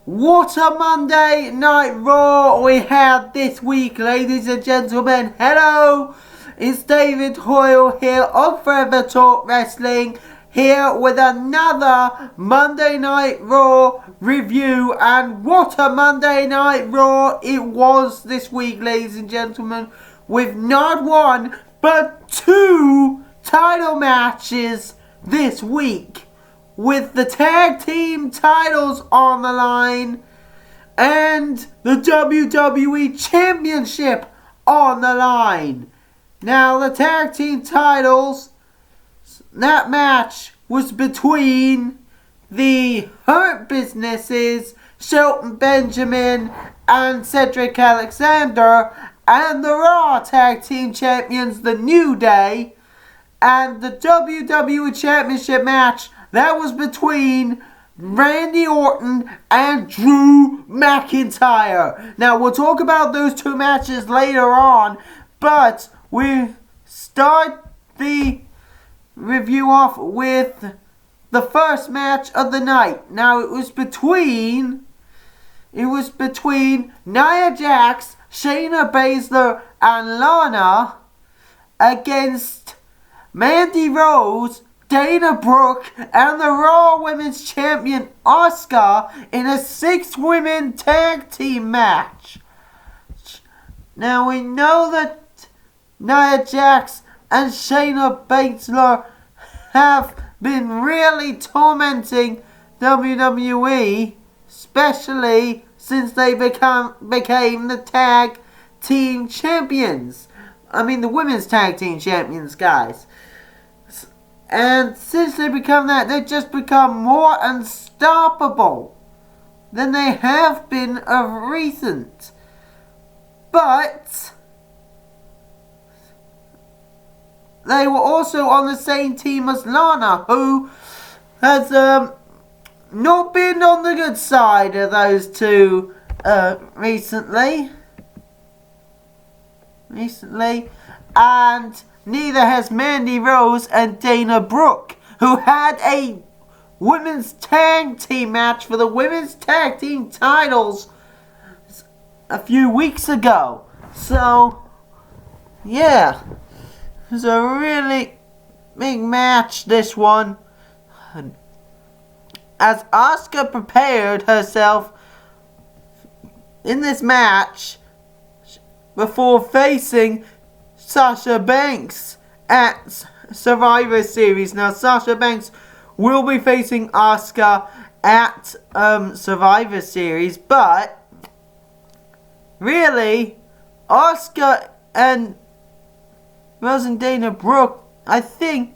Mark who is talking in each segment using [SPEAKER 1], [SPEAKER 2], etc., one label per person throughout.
[SPEAKER 1] What a Monday Night Raw we had this week, ladies and gentlemen. Hello, it's David Hoyle here of Forever Talk Wrestling, here with another Monday Night Raw review. And what a Monday Night Raw it was this week, ladies and gentlemen, with not one but two title matches this week, with the tag team titles on the line and the WWE Championship on the line. Now, the tag team titles, that match was between the Hurt Businesses, Shelton Benjamin and Cedric Alexander, and the Raw Tag Team Champions, The New Day. And the WWE Championship match, that was between Randy Orton and Drew McIntyre. Now, we'll talk about those two matches later on, but we start the review off with the first match of the night. Now, it was between Nia Jax, Shayna Baszler, and Lana against Mandy Rose, Dana Brooke, and the Raw Women's Champion Asuka in a 6-women tag team match. Now, we know that Nia Jax and Shayna Baszler have been really tormenting WWE, especially since they became the tag team champions. I mean, the women's tag team champions, guys. And since they become that, they've just become more unstoppable than they have been of recent. But they were also on the same team as Lana, who has not been on the good side of those two recently. And neither has Mandy Rose and Dana Brooke, who had a women's tag team match for the women's tag team titles a few weeks ago. So, yeah, it was a really big match, this one, as Asuka prepared herself in this match before facing Sasha Banks at Survivor Series. Now, Sasha Banks will be facing Asuka at Survivor Series, but really, Asuka and Rose and Dana Brooke, I think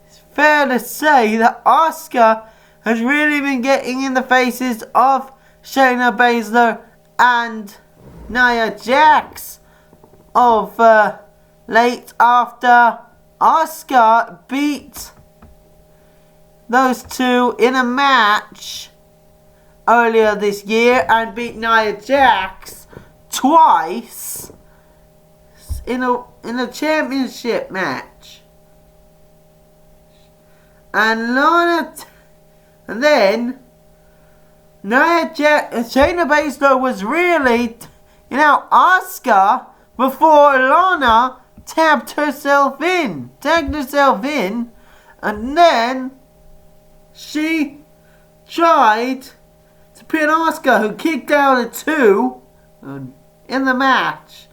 [SPEAKER 1] it's fair to say that Asuka has really been getting in the faces of Shayna Baszler and Nia Jax of late, after Asuka beat those two in a match earlier this year and beat Nia Jax twice in a championship match. And then Shayna Baszler was really, Asuka, before Lana tagged herself in, and then she tried to pin Asuka, who kicked out at 2 in the match,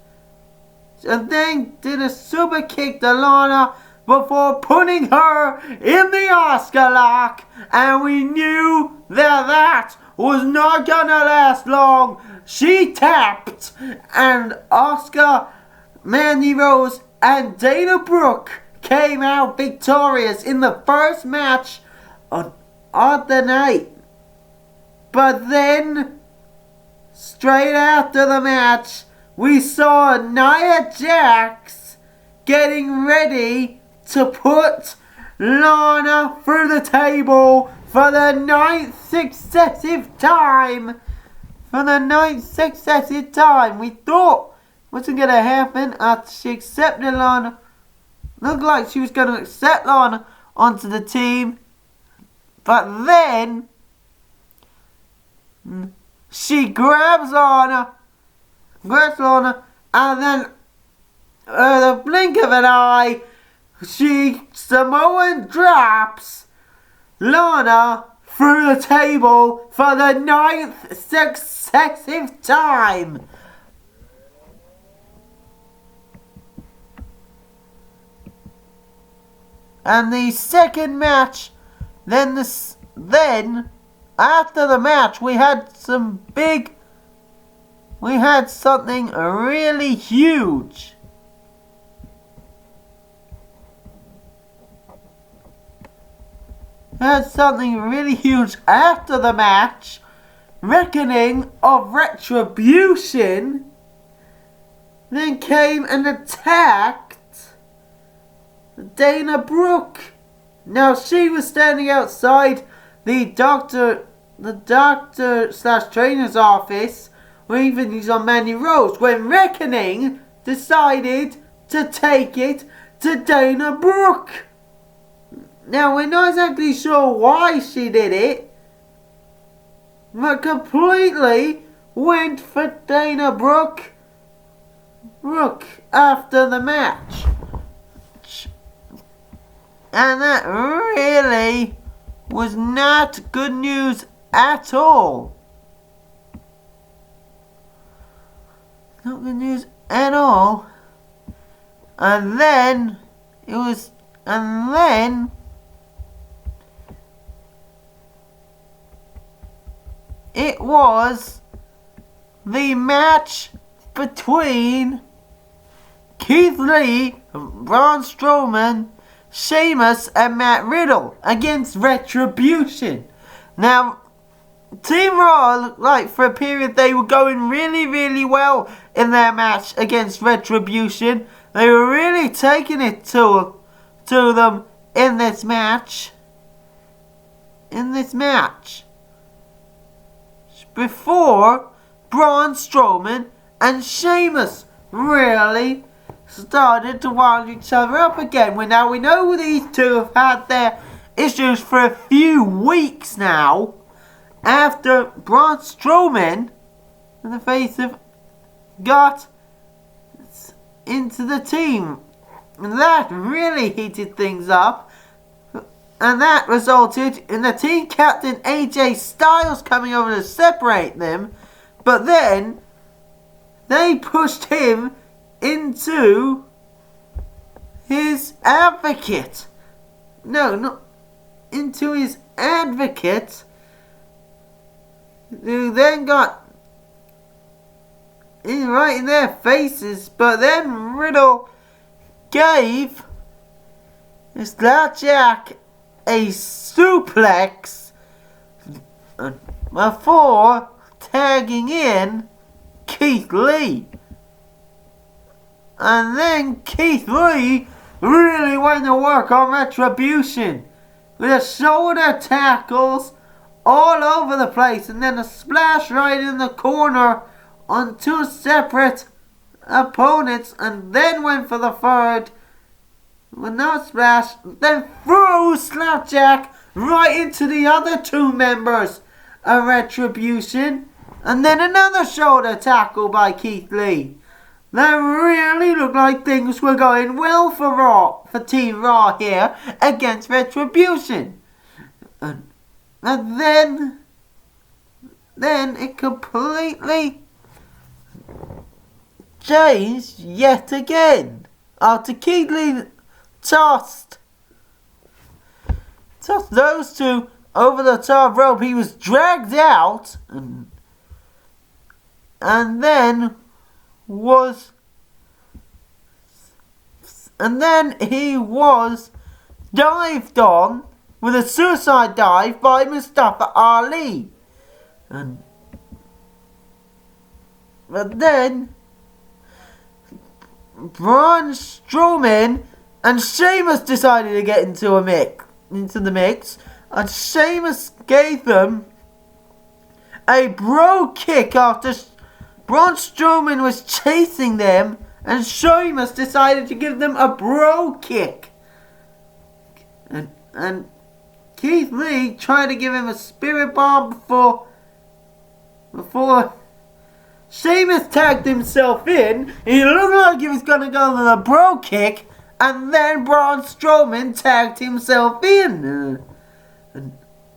[SPEAKER 1] and then did a super kick to Lana before putting her in the Asuka lock, and we knew that was not gonna last long. She tapped, and Asuka, Mandy Rose, and Dana Brooke came out victorious in the first match of the night. But then, straight after the match, we saw Nia Jax getting ready to put Lana through the table for the 9th successive time. We thought wasn't going to happen after she accepted Lana. Looked like she was going to accept Lana onto the team. But then she grabs Lana, and then the blink of an eye, she Samoan drops Lana through the table for the 9th successive time. And the second match, then after the match, we had something really huge. We had something really huge after the match. Reckoning of Retribution then came and attacked Dana Brooke. Now she was standing outside the doctor / trainer's office, or even he's on Mandy Rose, when Reckoning decided to take it to Dana Brooke. Now we're not exactly sure why she did it, but completely went for Dana Brooke after the match. And that really was not good news at all. Not good news at all. And then it was the match between Keith Lee, Braun Strowman, Sheamus and Matt Riddle against Retribution. Now, Team Raw looked like for a period they were going really, really well in their match against Retribution. They were really taking it to them in this match. Before Braun Strowman and Sheamus really started to wind each other up again. Now we know these two have had their issues for a few weeks now, after Braun Strowman and the face of got into the team, and that really heated things up, and that resulted in the team captain AJ Styles coming over to separate them, but then they pushed him into his advocate. No, not into his advocate, who then got right in their faces, but then Riddle gave Slapjack a suplex before tagging in Keith Lee. And then Keith Lee really went to work on Retribution with the shoulder tackles all over the place, and then a splash right in the corner on two separate opponents, and then went for the third with no splash, then threw Slapjack right into the other two members of Retribution, and then another shoulder tackle by Keith Lee. That really looked like things were going well for Team Raw here against Retribution. And then it completely changed yet again. After Keith Lee tossed those two over the top rope, he was dragged out and then he was dived on with a suicide dive by Mustafa Ali. But then Braun Strowman and Sheamus decided to get into the mix, and Sheamus gave them a bro kick after Braun Strowman was chasing them, and Sheamus decided to give them a bro kick. And Keith Lee tried to give him a spirit bomb before before Sheamus tagged himself in. He looked like he was going to go with a bro kick, and then Braun Strowman tagged himself in.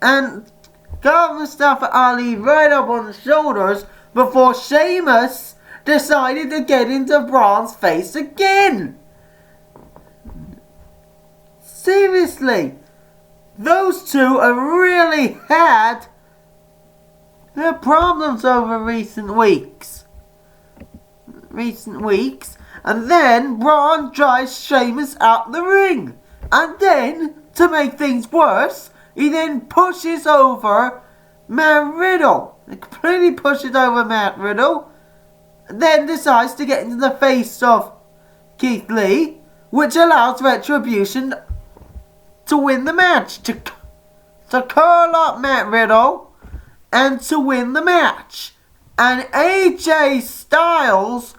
[SPEAKER 1] And got Mustafa Ali right up on the shoulders before Sheamus decided to get into Braun's face again. Seriously, those two have really had their problems over recent weeks. And then Braun drives Sheamus out the ring. And then, to make things worse, he then pushes over Matt Riddle. He completely pushes over Matt Riddle. Then decides to get into the face of Keith Lee, which allows Retribution to win the match. To curl up Matt Riddle and to win the match. And AJ Styles,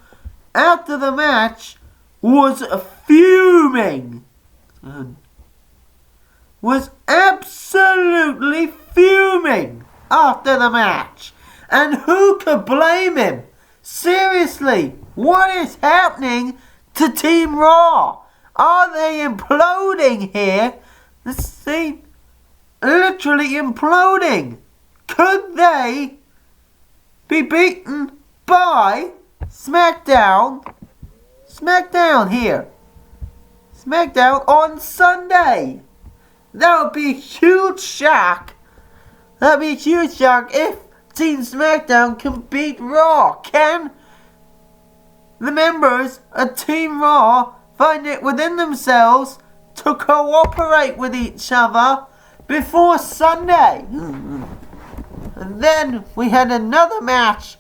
[SPEAKER 1] after the match, was fuming. Was absolutely fuming after the match. And who could blame him? Seriously, what is happening to Team Raw? Are they imploding here? See, literally imploding. Could they be beaten by SmackDown? SmackDown here. SmackDown on Sunday. That would be a huge shock. That would be a huge shock if Team SmackDown can beat Raw. Can the members of Team Raw find it within themselves to cooperate with each other before Sunday? And then we had another match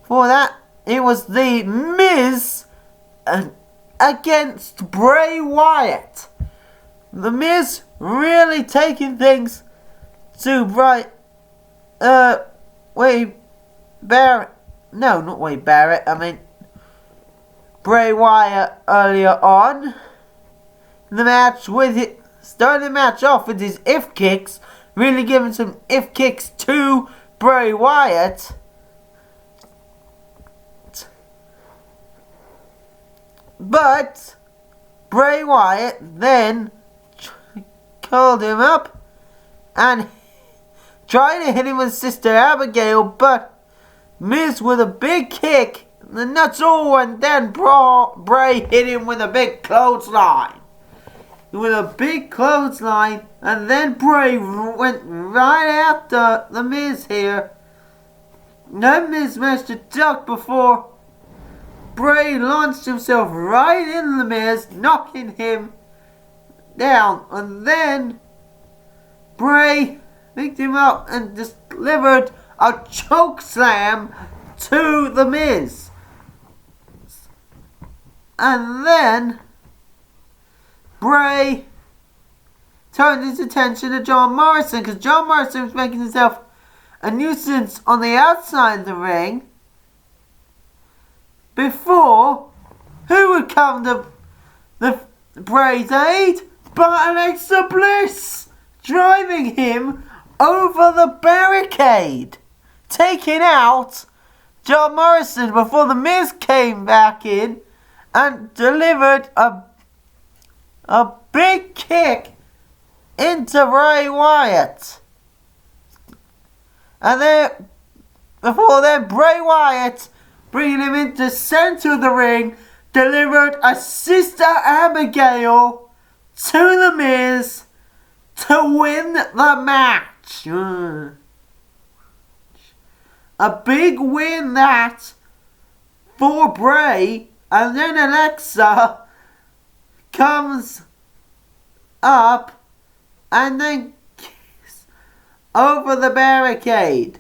[SPEAKER 1] for that. It was The Miz against Bray Wyatt. The Miz really taking things to Wade Barrett. No, not Wade Barrett. I mean Bray Wyatt earlier on in the match with it. Starting the match off with his if kicks. Really giving some if kicks to Bray Wyatt. But Bray Wyatt then called him up and tried to hit him with Sister Abigail, but Miz with a big kick, and that's all, and then Bray hit him with a big clothesline. With a big clothesline, and then Bray went right after the Miz here. Then Miz managed to duck before Bray launched himself right in the Miz, knocking him down. And then Bray picked him up and delivered a choke slam to the Miz. And then Bray turned his attention to John Morrison, because John Morrison was making himself a nuisance on the outside of the ring. Before, who would come to the Bray's aid but Alexa Bliss, driving him over the barricade, taking out John Morrison before the Miz came back in and delivered a big kick into Bray Wyatt. And then, before then, Bray Wyatt, bringing him into center of the ring, delivered a Sister Abigail to the Miz to win the match. A big win that for Bray. And then Alexa comes up and then kicks over the barricade.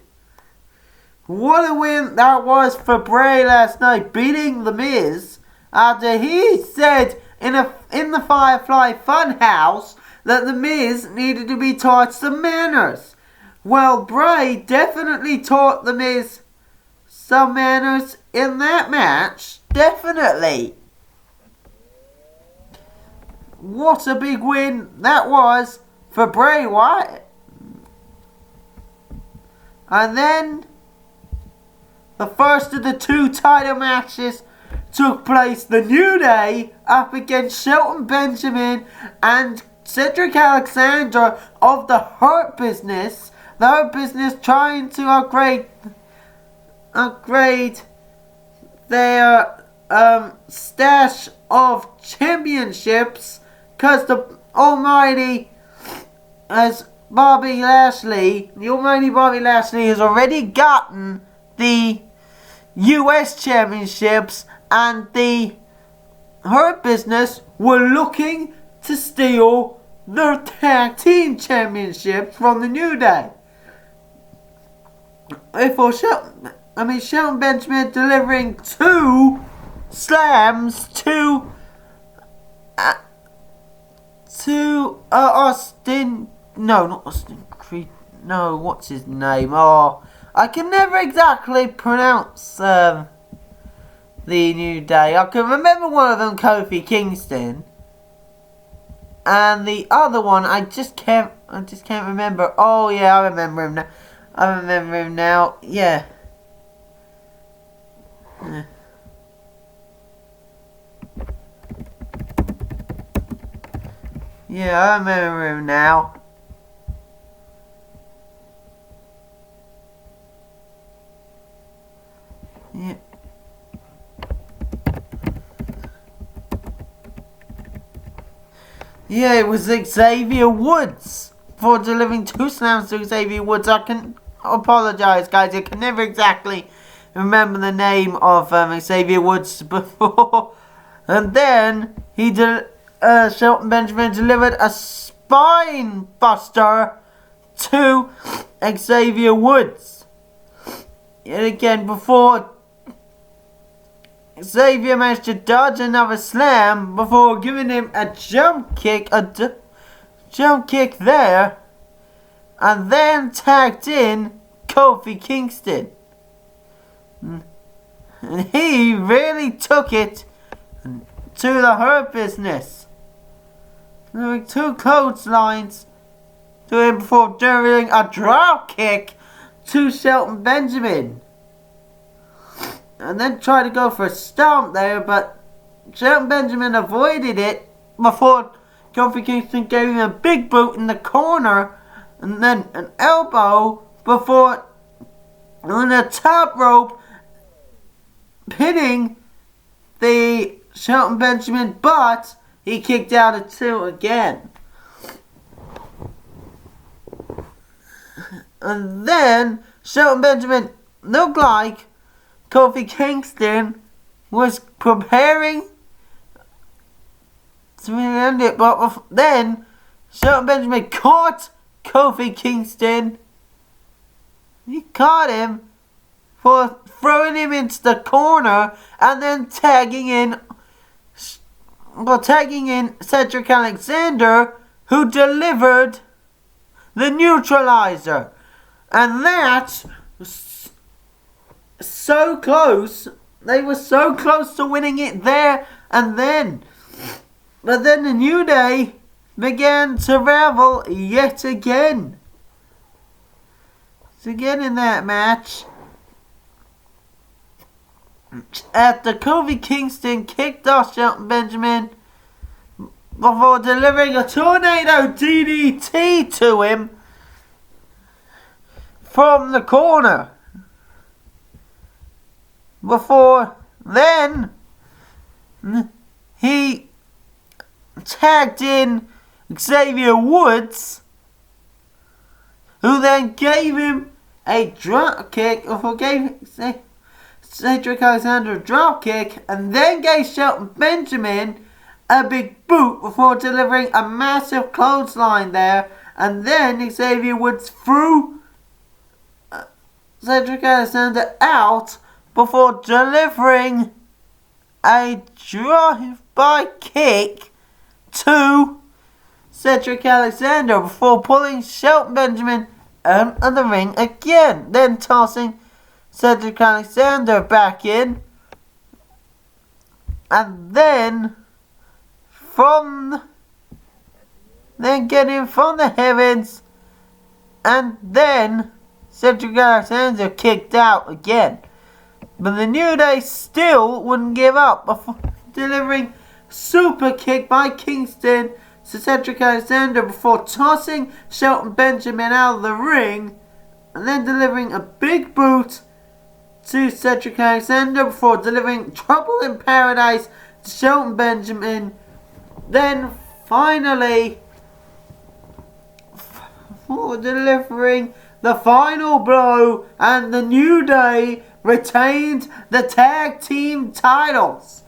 [SPEAKER 1] What a win that was for Bray last night, beating The Miz after he said in the Firefly Funhouse that The Miz needed to be taught some manners. Well, Bray definitely taught The Miz some manners in that match. Definitely. What a big win that was for Bray Wyatt. And then the first of the two title matches took place. The New Day up against Shelton Benjamin and Cedric Alexander of the Hurt Business. The Hurt Business trying to upgrade their stash of championships, because the almighty Bobby Lashley has already gotten the US championships, and the Hurt Business were looking to steal their tag team championships from the New Day. Shelton Benjamin delivering two slams to Austin. No, not Austin Creed. No, what's his name? Oh, I can never exactly pronounce the New Day. I can remember one of them, Kofi Kingston, and the other one I just can't remember. Oh yeah, I remember him now. Yeah. Yeah, I remember him now. Yeah. Yeah, it was Xavier Woods for delivering two slams to Xavier Woods. I can apologize, guys. I can never exactly remember the name of Xavier Woods before. And then Shelton Benjamin delivered a spine buster to Xavier Woods. Yet again, before Xavier managed to dodge another slam before giving him a jump kick there, and then tagged in Kofi Kingston. And he really took it to the Hurt Business, doing two clotheslines to him before delivering a drop kick to Shelton Benjamin. And then tried to go for a stomp there, but Shelton Benjamin avoided it before Kofi Kingston gave him a big boot in the corner, and then an elbow before on the top rope pinning the Shelton Benjamin, but he kicked out at two again. And then Shelton Benjamin looked like Kofi Kingston was preparing to end it, but then Shelton Benjamin caught Kofi Kingston. He caught him for throwing him into the corner and then tagging in Cedric Alexander, who delivered the neutralizer. And that was so close. They were so close to winning it there and then. But then the New Day began to revel yet again. So again in that match, after Kofi Kingston kicked off Shelton Benjamin before delivering a tornado DDT to him from the corner. Before then, he tagged in Xavier Woods, who then gave him a drop kick, or gave Cedric Alexander a drop kick, and then gave Shelton Benjamin a big boot before delivering a massive clothesline there, and then Xavier Woods threw Cedric Alexander out before delivering a drive-by kick to Cedric Alexander before pulling Shelton Benjamin out of the ring again, then tossing Cedric Alexander back in, and then getting from the heavens, and then Cedric Alexander kicked out again. But the New Day still wouldn't give up, before delivering super kick by Kingston to Cedric Alexander before tossing Shelton Benjamin out of the ring, and then delivering a big boot to Cedric Alexander before delivering Trouble in Paradise to Shelton Benjamin. Then finally, for delivering the final blow, and the New Day retained the tag team titles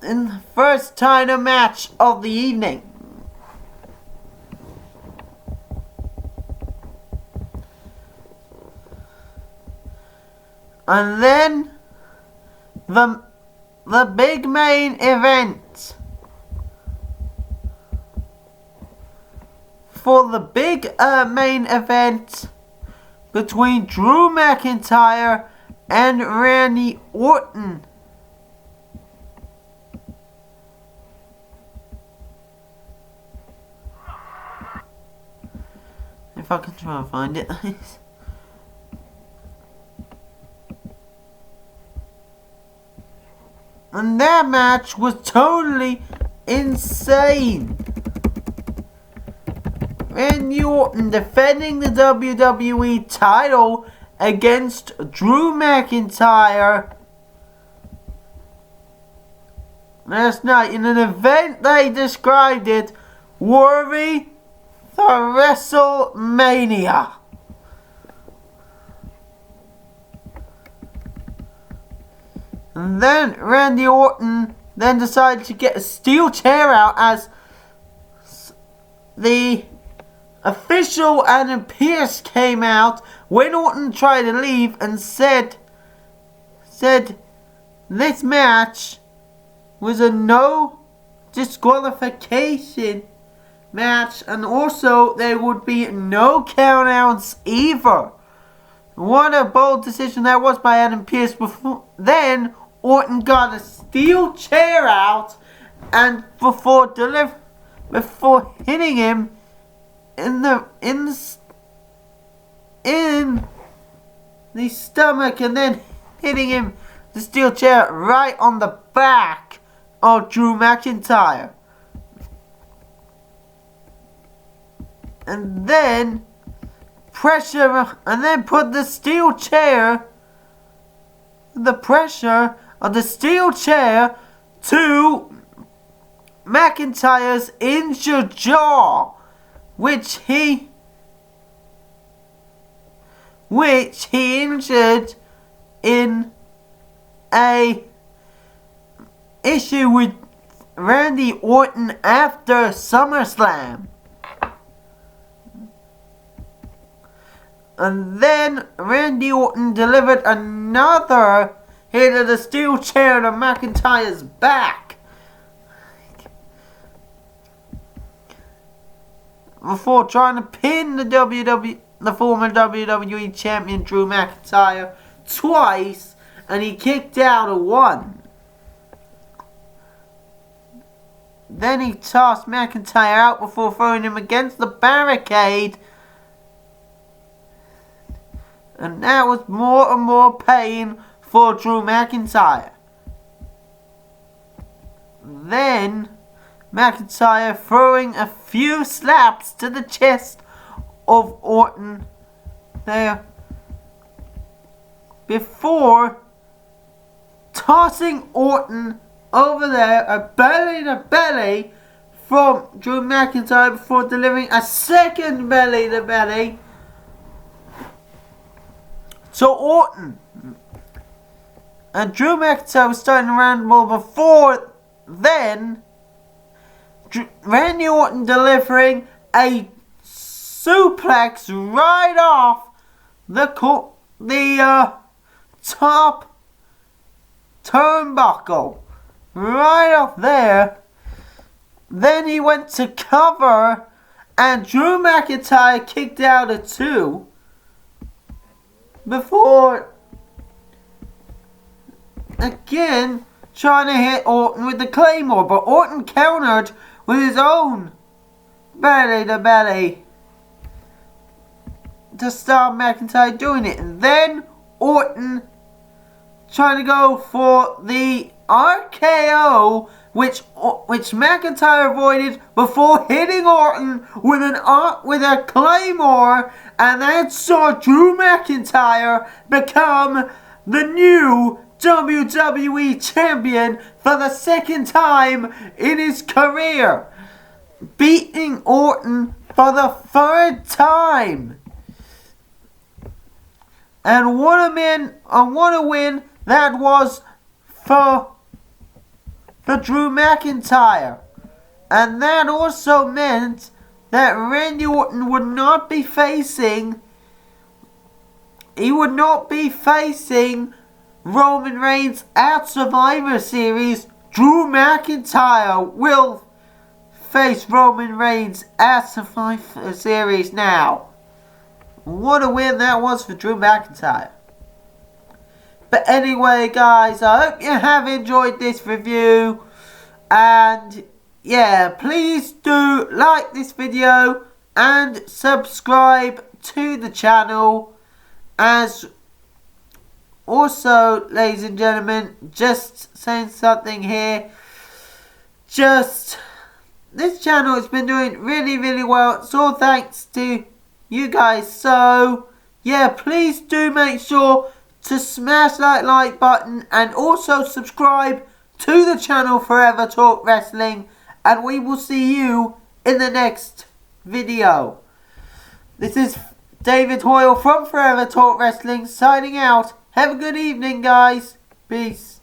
[SPEAKER 1] in the first title match of the evening. And then the big main event. For the big main event between Drew McIntyre and Randy Orton. If I can try and find it. And that match was totally insane. Randy Orton defending the WWE title against Drew McIntyre last night in an event they described it worthy for WrestleMania. And then Randy Orton then decided to get a steel chair out as the official Adam Pearce came out when Orton tried to leave and said this match was a no disqualification match, and also there would be no countouts either. What a bold decision that was by Adam Pearce. Then Orton got a steel chair out, and before hitting him in the stomach, and then hitting him the steel chair right on the back of Drew McIntyre. And then pressure, and then put the steel chair, the pressure of the steel chair to McIntyre's injured jaw, which he injured in a issue with Randy Orton after SummerSlam. And then Randy Orton delivered another hit of the steel chair to McIntyre's back before trying to pin the former WWE champion Drew McIntyre twice, and he kicked out of one. Then he tossed McIntyre out before throwing him against the barricade, and that was more and more pain for Drew McIntyre. Then McIntyre throwing a few slaps to the chest of Orton there before tossing Orton over there, a belly to belly from Drew McIntyre before delivering a second belly to belly to Orton. And Drew McIntyre was starting to ramble before then. Randy Orton delivering a suplex right off the top turnbuckle. Right off there. Then he went to cover, and Drew McIntyre kicked out of two before again trying to hit Orton with the Claymore, but Orton countered with his own belly to belly to stop McIntyre doing it. And then Orton trying to go for the RKO, which McIntyre avoided before hitting Orton with a Claymore, and that saw Drew McIntyre become the new WWE Champion for the second time in his career, beating Orton for the third time. And what a win that was for Drew McIntyre. And that also meant that Randy Orton would not be facing Roman Reigns at Survivor Series. Drew McIntyre will face Roman Reigns at Survivor Series now. What a win that was for Drew McIntyre. But anyway, guys, I hope you have enjoyed this review. And yeah, please do like this video and subscribe to the channel. As also, ladies and gentlemen, just saying something here. This channel has been doing really, really well. It's all thanks to you guys. So yeah, please do make sure to smash that like button and also subscribe to the channel Forever Talk Wrestling, and we will see you in the next video. This is David Hoyle from Forever Talk Wrestling signing out. Have a good evening, guys. Peace.